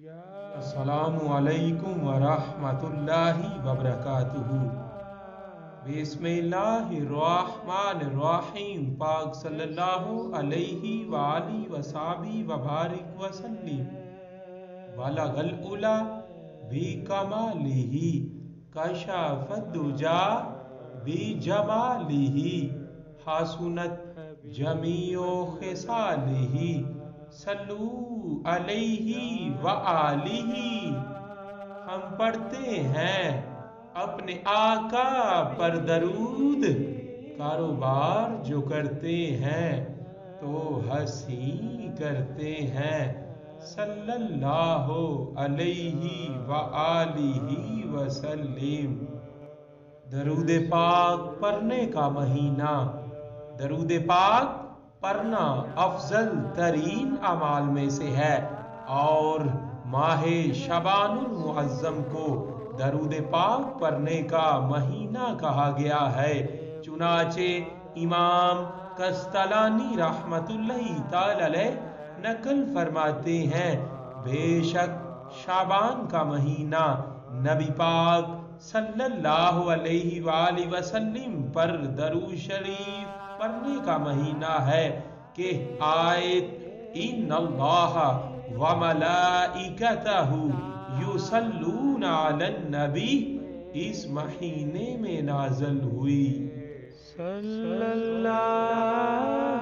السلام علیکم ورحمۃ اللہ وبرکاتہ۔ بسم اللہ الرحمن الرحیم۔ پاک صلی اللہ علیہ وآلہ وصحبہ وبارک وسلم۔ بلغ العلا بکمالہ کشف الدجی بجمالہ حسنت جمیع خصالہ صلو علیہ وآلہ۔ ہم پڑھتے ہیں اپنے آقا پر درود، کاروبار جو کرتے ہیں تو ہنسی کرتے ہیں، صلی اللہ علیہ وآلہ وسلم۔ درود پاک پڑھنے کا مہینہ، درود پاک پڑھنا افضل ترین اعمال میں سے ہے، اور ماہ شعبان المعظم کو درود پاک پڑھنے کا مہینہ کہا گیا ہے۔ چنانچہ امام قسطلانی رحمۃ اللہ تعالی علیہ نقل فرماتے ہیں، بے شک شعبان کا مہینہ نبی پاک صلی اللہ علیہ وآلہ وسلم پر درود شریف پڑھنے کا مہینہ ہے کہ آیت ان اللہ وملائکتہ یصلون علی النبی اس مہینے میں نازل ہوئی۔ صلی اللہ